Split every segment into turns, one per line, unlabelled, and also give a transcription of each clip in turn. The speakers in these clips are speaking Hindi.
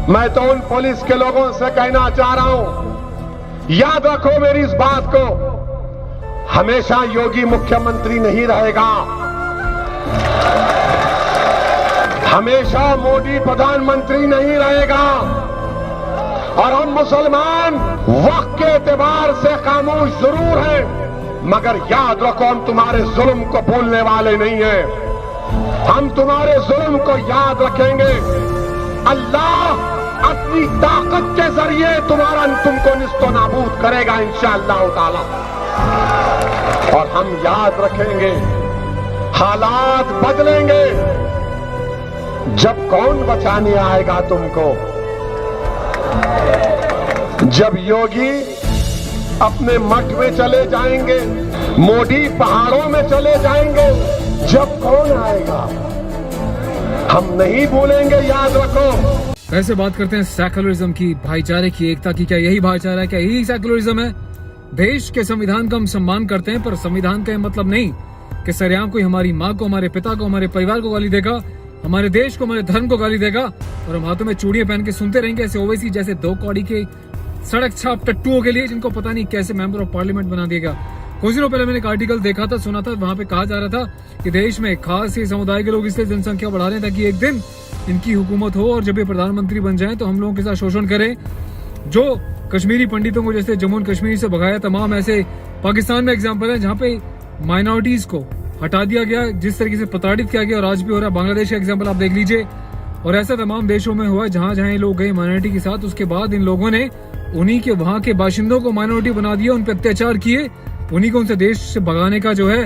मैं तो उन पुलिस के लोगों से कहना चाह रहा हूं, याद रखो मेरी इस बात को, हमेशा योगी मुख्यमंत्री नहीं रहेगा, हमेशा मोदी प्रधानमंत्री नहीं रहेगा। और हम मुसलमान वक्त के एतबार से खामोश जरूर हैं, मगर याद रखो हम तुम्हारे जुल्म को भूलने वाले नहीं हैं। हम तुम्हारे जुल्म को याद रखेंगे। अल्लाह अपनी ताकत के जरिए तुमको निस्तो नाबूद करेगा इंशाअल्लाह ताला। और हम याद रखेंगे, हालात बदलेंगे। जब कौन बचाने आएगा तुमको? जब योगी अपने मठ में चले जाएंगे, मोदी पहाड़ों में चले जाएंगे, जब कौन आएगा? हम नहीं भूलेंगे, याद रखो।
कैसे बात करते हैं सेकुलरिज्म की, भाईचारे की, एकता की? क्या यही भाईचारा है? क्या यही सेकुलरिज्म है? देश के संविधान का हम सम्मान करते हैं, पर संविधान का मतलब नहीं कि सरेआम कोई हमारी माँ को, हमारे पिता को, हमारे परिवार को गाली देगा, हमारे देश को, हमारे धर्म को गाली देगा, और हम हाथों में चूड़ियां पहन के सुनते रहेंगे ऐसे ओवैसी जैसे 2 कौड़ी के सड़क छाप टट्टुओं के लिए, जिनको पता नहीं कैसे मेंबर ऑफ पार्लियामेंट बना देगा। कुछ दिनों पहले मैंने एक आर्टिकल देखा था, सुना था, वहां पे कहा जा रहा था कि देश में खास समुदाय के लोग इसलिए जनसंख्या बढ़ा रहे हैं ताकि एक दिन इनकी हुकूमत हो और जब ये प्रधानमंत्री बन जाए तो हम लोगों के साथ शोषण करें। जो कश्मीरी पंडितों को जैसे जम्मू एंड कश्मीर से भगाया, तमाम ऐसे पाकिस्तान में एग्जाम्पल है जहाँ पे माइनॉरिटीज को हटा दिया गया, जिस तरीके से प्रताड़ित किया गया, और आज भी हो रहा है। बांग्लादेश का एग्जाम्पल आप देख लीजिए, और ऐसा तमाम देशों में हुआ जहां जहां ये लोग गए माइनॉरिटी के साथ, उसके बाद इन लोगों ने उन्हीं के वहां के बाशिंदों को माइनॉरिटी बना दिया, उन पर अत्याचार किए, उन्हीं को उनसे देश से भगाने का जो है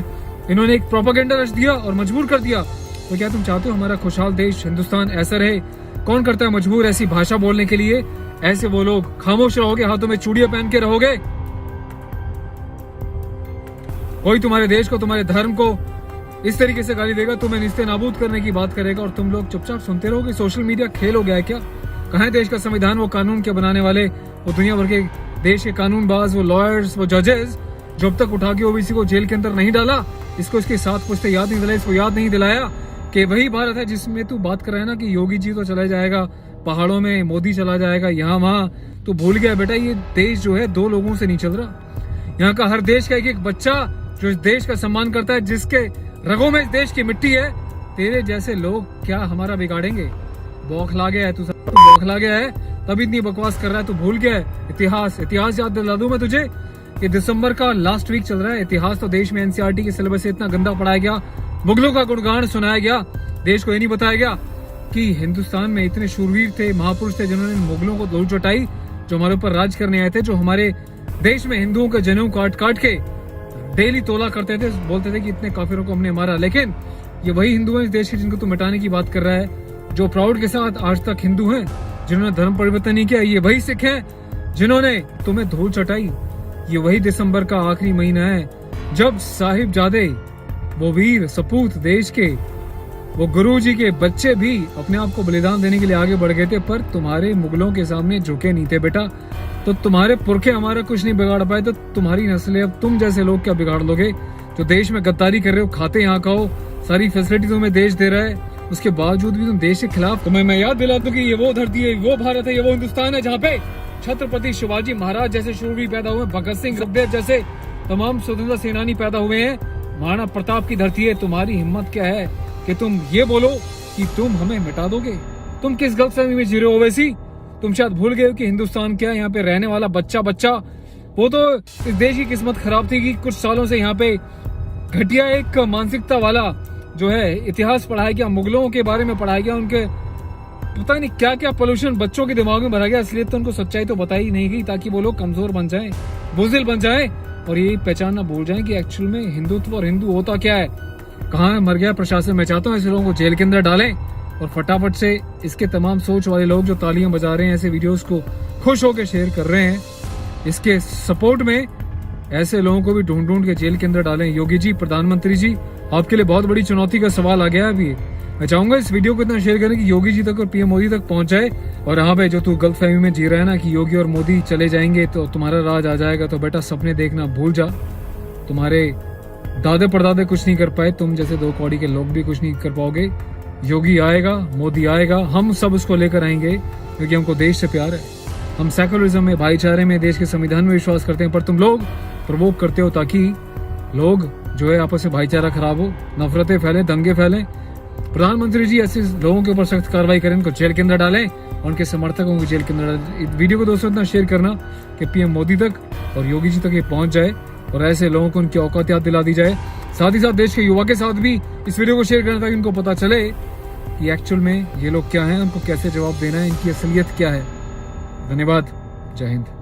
इन्होंने एक प्रोपेगेंडा रच दिया और मजबूर कर दिया। तो क्या तुम चाहते हो हमारा खुशहाल देश हिंदुस्तान ऐसा रहे? कौन करता है मजबूर ऐसी भाषा बोलने के लिए? ऐसे वो लोग खामोश रहोगे, हाथों में चूड़ियां पहन के रहोगे? कोई तुम्हारे देश को, तुम्हारे धर्म को इस तरीके से गाली देगा, तुम्हें निस्ते नाबूद करने की बात करेगा और तुम लोग चुपचाप सुनते रहोगे? सोशल मीडिया खेल हो गया है क्या? कहाँ है देश का संविधान, वो कानून के बनाने वाले, वो दुनिया भर के देश के कानूनबाज, वो लॉयर्स, वो जजेस, जो अब तक उठा के ओबीसी को जेल के अंदर नहीं डाला? इसको इसके साथ पूछते याद नहीं दिलाया, इसको याद नहीं दिलाया कि वही भारत है जिसमें तू बात कर रहा है ना कि योगी जी तो चला जाएगा पहाड़ों में, मोदी चला जाएगा यहाँ वहां, तो भूल गया बेटा ये देश जो है 2 लोगों से नहीं चल रहा। यहाँ का हर देश का एक बच्चा जो इस देश का सम्मान करता है, जिसके रगों में इस देश की मिट्टी है, तेरे जैसे लोग क्या हमारा बिगाड़ेंगे? बौखला गया है तू, सब बौखला गया है, तभी इतनी बकवास कर रहा है। तू भूल गया है इतिहास। इतिहास याद दिला दूं मैं तुझे कि दिसंबर का लास्ट वीक चल रहा है। इतिहास तो देश में एनसीईआरटी के सिलेबस से इतना गंदा पढ़ाया गया, मुगलों का गुणगान सुनाया गया, देश को ये नहीं बताया गया कि हिंदुस्तान में इतने शूरवीर थे, महापुरुष थे, जिन्होंने मुगलों को धूल चटाई, जो हमारे ऊपर राज करने आए थे, जो हमारे देश में हिंदुओं के जनेऊ काट काट के डेली तोला करते थे, बोलते थे कि इतने काफिरों को हमने मारा। लेकिन ये वही हिंदू हैं इस देश के जिनको तू मिटाने की बात कर रहा है, जो प्राउड के साथ आज तक हिंदू हैं, जिन्होंने धर्म परिवर्तन नहीं किया। ये वही सिख हैं जिन्होंने तुम्हें धूल चटाई। ये वही दिसंबर का आखिरी महीना है जब साहिबजादे, वो वीर सपूत देश के, वो गुरुजी के बच्चे भी अपने आप को बलिदान देने के लिए आगे बढ़ गए थे, पर तुम्हारे मुगलों के सामने झुके नहीं थे बेटा। तो तुम्हारे पुरखे हमारा कुछ नहीं बिगाड़ पाए, तो तुम्हारी नस्लें, अब तुम जैसे लोग क्या बिगाड़ लोगे? जो देश में गद्दारी कर रहे हो, खाते यहाँ खाओ, सारी फैसिलिटी तुम्हें देश दे रहा है, उसके बावजूद भी तुम देश के खिलाफ। तुम्हें मैं याद दिला दूं कि ये वो धरती है, वो भारत है, ये वो हिंदुस्तान है जहाँ पे छत्रपति शिवाजी महाराज जैसे शूरवीर पैदा हुए, भगत सिंह, सुखदेव जैसे तमाम स्वतंत्रता सेनानी पैदा हुए हैं। महाराणा प्रताप की धरती है। तुम्हारी हिम्मत क्या है कि तुम ये बोलो कि तुम हमें मिटा दोगे? तुम किस गलतफहमी में जी रहे हो ओवैसी? तुम शायद भूल गए हो कि हिंदुस्तान क्या है। यहाँ पे रहने वाला बच्चा वो तो इस देश की किस्मत खराब थी कि कुछ सालों से यहाँ पे घटिया एक मानसिकता वाला जो है इतिहास पढ़ाया गया, मुगलों के बारे में पढ़ाया गया, उनके पता नहीं क्या क्या पोल्यूशन बच्चों के दिमाग में भरा गया। इसलिए तो उनको सच्चाई तो बताई नहीं गई ताकि वो लोग कमजोर बन जाएं, बुज़दिल बन जाएं और ये पहचानना भूल जाएं कि एक्चुअल में हिंदुत्व और हिंदू होता क्या है, कहाँ मर गया प्रशासन। मैं चाहता हूँ ऐसे लोगों को जेल के अंदर डालें और फटाफट से इसके तमाम सोच वाले लोग जो तालियां बजा रहे हैं, ऐसे वीडियोस को खुश होकर शेयर कर रहे हैं, इसके सपोर्ट में ऐसे लोगों को भी ढूंढ ढूंढ के जेल के अंदर डालें। योगी जी, प्रधानमंत्री जी, आपके लिए बहुत बड़ी चुनौती का सवाल आ गया है अभी। मैं चाहूंगा इस वीडियो को इतना शेयर करें कि योगी जी तक और पीएम मोदी तक पहुंच जाए। और यहाँ पे जो तू गलतफहमी में जी रहा है ना कि योगी और मोदी चले जाएंगे तो तुम्हारा राज आ जाएगा, तो बेटा सपने देखना भूल जा। तुम्हारे दादे परदादे कुछ नहीं कर पाए, तुम जैसे 2 कौड़ी के लोग भी कुछ नहीं कर पाओगे। योगी आएगा, मोदी आएगा, हम सब उसको लेकर आएंगे। क्योंकि हमको देश से प्यार है। हम सेकुलरिज्म में, भाईचारे में, देश के संविधान में विश्वास करते हैं, पर तुम लोग प्रवोक करते हो ताकि लोग जो है आपस में भाईचारा खराब हो, नफरतें फैलें, दंगे फैलें। प्रधानमंत्री जी ऐसे लोगों के ऊपर सख्त कार्रवाई करें, उनको जेल के अंदर डालें और उनके समर्थकों को जेल के अंदर डालें। वीडियो को दोस्तों इतना शेयर करना कि पीएम मोदी तक और योगी जी तक ये पहुंच जाए और ऐसे लोगों को उनकी औकात याद दिला दी जाए। साथ ही साथ देश के युवा के साथ भी इस वीडियो को शेयर करना ताकि उनको पता चले कि एक्चुअल में ये लोग क्या हैं, उनको कैसे जवाब देना है, इनकी असलियत क्या है। धन्यवाद। जय हिंद।